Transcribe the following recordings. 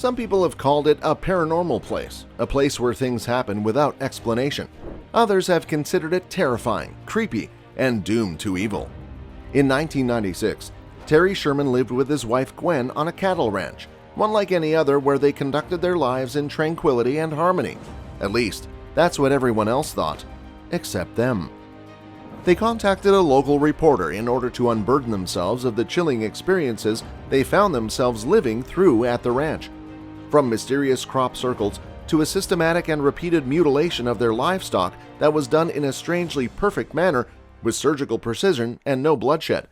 Some people have called it a paranormal place, a place where things happen without explanation. Others have considered it terrifying, creepy, and doomed to evil. In 1996, Terry Sherman lived with his wife Gwen on a cattle ranch, one like any other where they conducted their lives in tranquility and harmony. At least, that's what everyone else thought, except them. They contacted a local reporter in order to unburden themselves of the chilling experiences they found themselves living through at the ranch. From mysterious crop circles to a systematic and repeated mutilation of their livestock that was done in a strangely perfect manner with surgical precision and no bloodshed.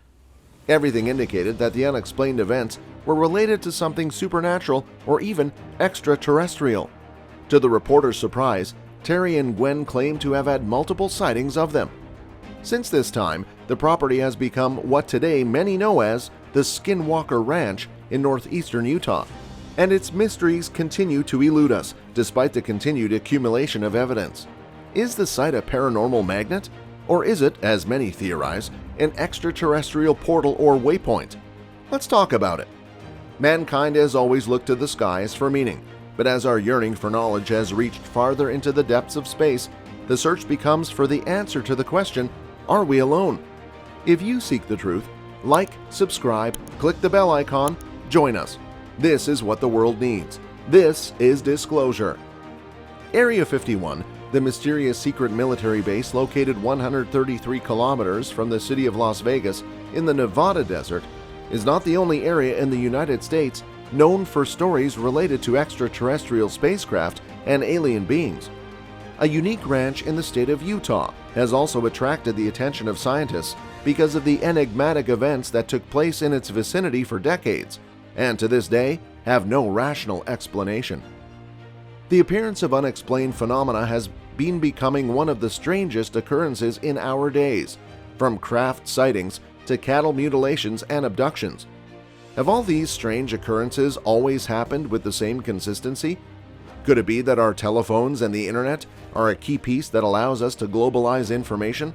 Everything indicated that the unexplained events were related to something supernatural or even extraterrestrial. To the reporter's surprise, Terry and Gwen claimed to have had multiple sightings of them. Since this time, the property has become what today many know as the Skinwalker Ranch in northeastern Utah, and its mysteries continue to elude us despite the continued accumulation of evidence. Is the site a paranormal magnet? Or is it, as many theorize, an extraterrestrial portal or waypoint? Let's talk about it. Mankind has always looked to the skies for meaning, but as our yearning for knowledge has reached farther into the depths of space, the search becomes for the answer to the question, are we alone? If you seek the truth, like, subscribe, click the bell icon, join us. This is what the world needs. This is disclosure. Area 51, the mysterious secret military base located 133 kilometers from the city of Las Vegas in the Nevada desert, is not the only area in the United States known for stories related to extraterrestrial spacecraft and alien beings. A unique ranch in the state of Utah has also attracted the attention of scientists because of the enigmatic events that took place in its vicinity for decades, and to this day have no rational explanation. The appearance of unexplained phenomena has been becoming one of the strangest occurrences in our days, from craft sightings to cattle mutilations and abductions. Have all these strange occurrences always happened with the same consistency? Could it be that our telephones and the internet are a key piece that allows us to globalize information?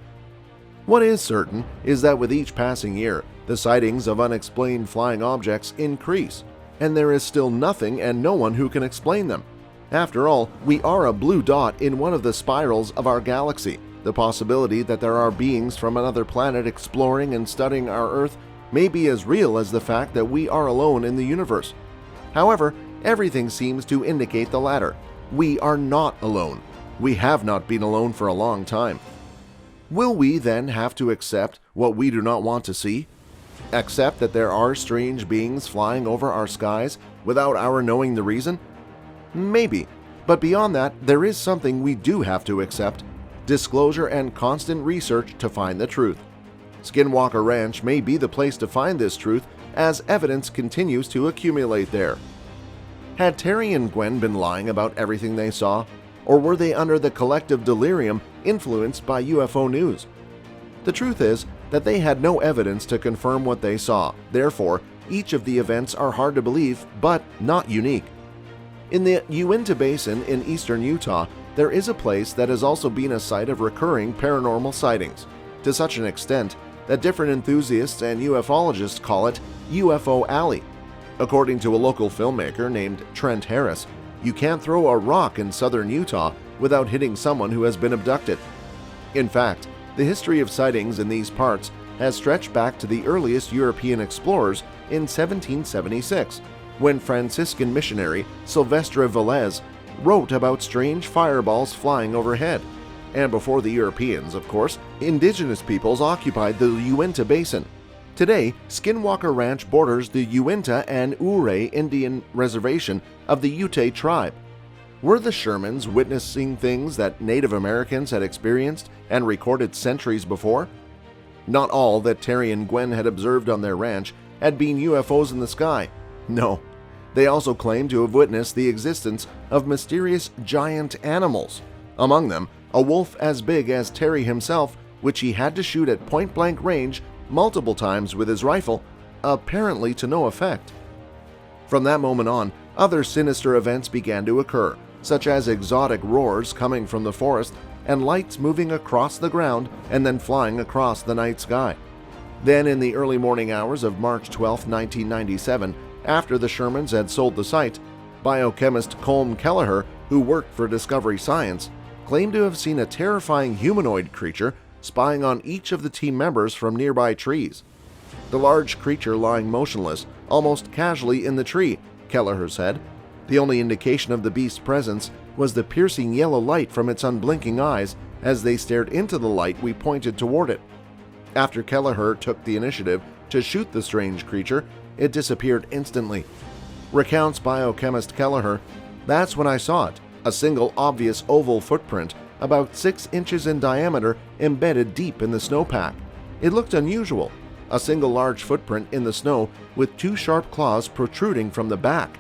What is certain is that with each passing year, the sightings of unexplained flying objects increase, and there is still nothing and no one who can explain them. After all, we are a blue dot in one of the spirals of our galaxy. The possibility that there are beings from another planet exploring and studying our Earth may be as real as the fact that we are alone in the universe. However, everything seems to indicate the latter. We are not alone. We have not been alone for a long time. Will we then have to accept what we do not want to see? Accept that there are strange beings flying over our skies without our knowing the reason? Maybe, but beyond that, there is something we do have to accept: disclosure and constant research to find the truth. Skinwalker Ranch may be the place to find this truth as evidence continues to accumulate there. Had Terry and Gwen been lying about everything they saw, or were they under the collective delirium influenced by UFO news? The truth is that they had no evidence to confirm what they saw. Therefore, each of the events are hard to believe, but not unique. In the Uintah Basin in eastern Utah, there is a place that has also been a site of recurring paranormal sightings, to such an extent that different enthusiasts and ufologists call it UFO Alley. According to a local filmmaker named Trent Harris, you can't throw a rock in southern Utah without hitting someone who has been abducted. In fact, the history of sightings in these parts has stretched back to the earliest European explorers in 1776, when Franciscan missionary Silvestre Velez wrote about strange fireballs flying overhead. And before the Europeans, of course, indigenous peoples occupied the Uintah Basin. Today, Skinwalker Ranch borders the Uintah and Ouray Indian Reservation of the Ute tribe. Were the Shermans witnessing things that Native Americans had experienced and recorded centuries before? Not all that Terry and Gwen had observed on their ranch had been UFOs in the sky. No, they also claimed to have witnessed the existence of mysterious giant animals, among them a wolf as big as Terry himself, which he had to shoot at point-blank range multiple times with his rifle, apparently to no effect. From that moment on, other sinister events began to occur, such as exotic roars coming from the forest and lights moving across the ground and then flying across the night sky. Then, in the early morning hours of March 12, 1997, after the Shermans had sold the site, Biochemist Colm Kelleher, who worked for Discovery Science, claimed to have seen a terrifying humanoid creature spying on each of the team members from nearby trees. The large creature lying motionless, almost casually in the tree, Kelleher said. The only indication of the beast's presence was the piercing yellow light from its unblinking eyes as they stared into the light we pointed toward it. After Kelleher took the initiative to shoot the strange creature, it disappeared instantly. Recounts biochemist Kelleher, "That's when I saw it, a single obvious oval footprint about 6 inches in diameter embedded deep in the snowpack. It looked unusual, a single large footprint in the snow with 2 sharp claws protruding from the back.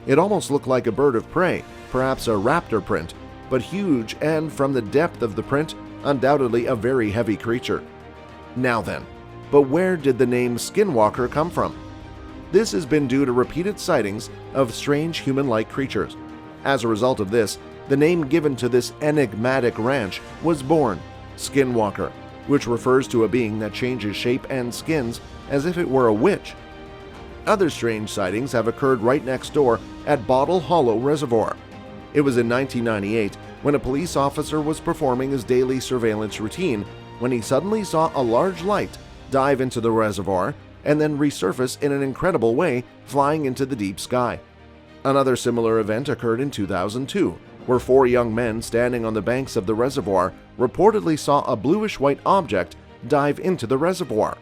It almost looked like a bird of prey, perhaps a raptor print, but huge and, from the depth of the print, undoubtedly a very heavy creature." Now then, but where did the name Skinwalker come from? This has been due to repeated sightings of strange human-like creatures. As a result of this, the name given to this enigmatic ranch was born, Skinwalker, which refers to a being that changes shape and skins as if it were a witch. Other strange sightings have occurred right next door at Bottle Hollow Reservoir. It was in 1998 when a police officer was performing his daily surveillance routine when he suddenly saw a large light dive into the reservoir and then resurface in an incredible way, flying into the deep sky. Another similar event occurred in 2002, where 4 young men standing on the banks of the reservoir reportedly saw a bluish-white object dive into the reservoir.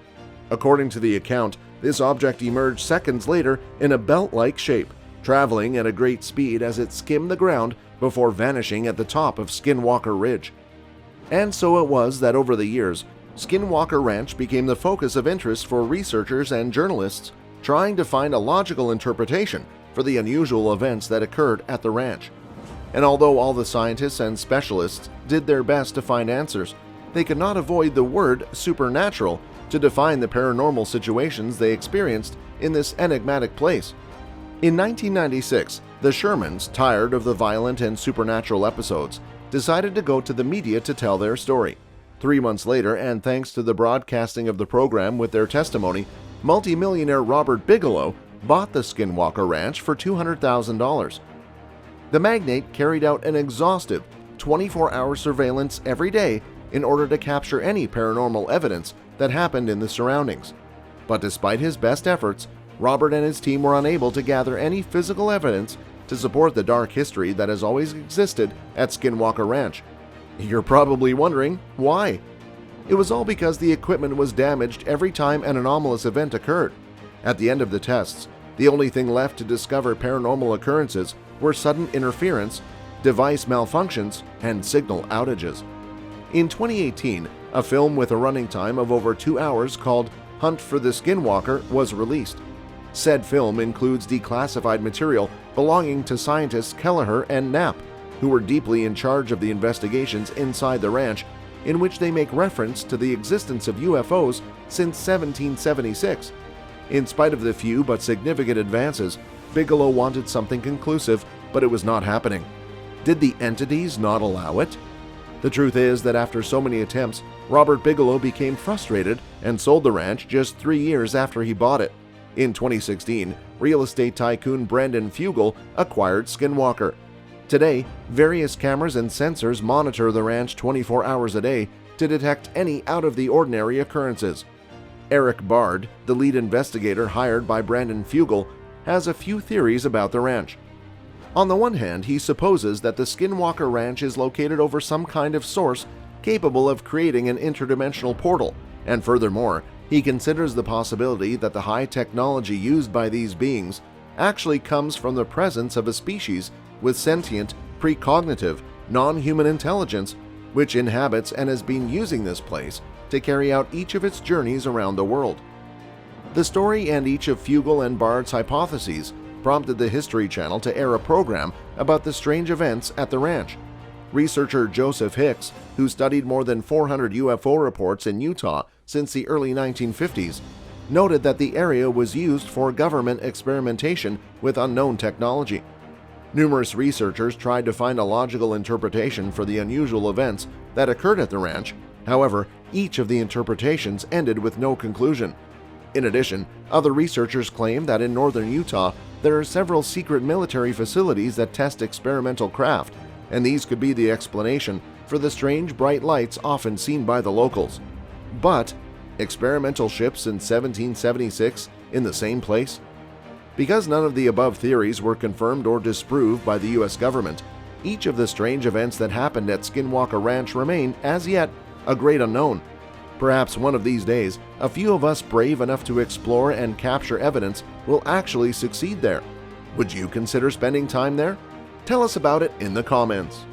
According to the account, this object emerged seconds later in a belt-like shape, traveling at a great speed as it skimmed the ground before vanishing at the top of Skinwalker Ridge. And so it was that over the years, Skinwalker Ranch became the focus of interest for researchers and journalists trying to find a logical interpretation for the unusual events that occurred at the ranch. And although all the scientists and specialists did their best to find answers, they could not avoid the word supernatural to define the paranormal situations they experienced in this enigmatic place. In 1996, the Shermans, tired of the violent and supernatural episodes, decided to go to the media to tell their story. 3 months later, and thanks to the broadcasting of the program with their testimony, multimillionaire Robert Bigelow bought the Skinwalker Ranch for $200,000. The magnate carried out an exhaustive 24-hour surveillance every day in order to capture any paranormal evidence that happened in the surroundings. But despite his best efforts, Robert and his team were unable to gather any physical evidence to support the dark history that has always existed at Skinwalker Ranch. You're probably wondering why. It was all because the equipment was damaged every time an anomalous event occurred. At the end of the tests, the only thing left to discover paranormal occurrences were sudden interference, device malfunctions, and signal outages. In 2018, a film with a running time of over 2 hours called Hunt for the Skinwalker was released. Said film includes declassified material belonging to scientists Kelleher and Knapp, who were deeply in charge of the investigations inside the ranch, in which they make reference to the existence of UFOs since 1776. In spite of the few but significant advances, Bigelow wanted something conclusive, but it was not happening. Did the entities not allow it? The truth is that after so many attempts, Robert Bigelow became frustrated and sold the ranch just 3 years after he bought it. In 2016, real estate tycoon Brandon Fugel acquired Skinwalker. Today, various cameras and sensors monitor the ranch 24 hours a day to detect any out-of-the-ordinary occurrences. Eric Bard, the lead investigator hired by Brandon Fugel, has a few theories about the ranch. On the one hand, he supposes that the Skinwalker Ranch is located over some kind of source capable of creating an interdimensional portal, and furthermore, he considers the possibility that the high technology used by these beings actually comes from the presence of a species with sentient, precognitive, non-human intelligence which inhabits and has been using this place to carry out each of its journeys around the world. The story and each of Fugel and Bard's hypotheses prompted the History Channel to air a program about the strange events at the ranch. Researcher Joseph Hicks, who studied more than 400 UFO reports in Utah since the early 1950s, noted that the area was used for government experimentation with unknown technology. Numerous researchers tried to find a logical interpretation for the unusual events that occurred at the ranch. However, each of the interpretations ended with no conclusion. In addition, other researchers claim that in northern Utah, there are several secret military facilities that test experimental craft, and these could be the explanation for the strange bright lights often seen by the locals. But experimental ships in 1776 in the same place? Because none of the above theories were confirmed or disproved by the US government, each of the strange events that happened at Skinwalker Ranch remain, as yet, a great unknown. Perhaps one of these days, a few of us brave enough to explore and capture evidence will actually succeed there. Would you consider spending time there? Tell us about it in the comments.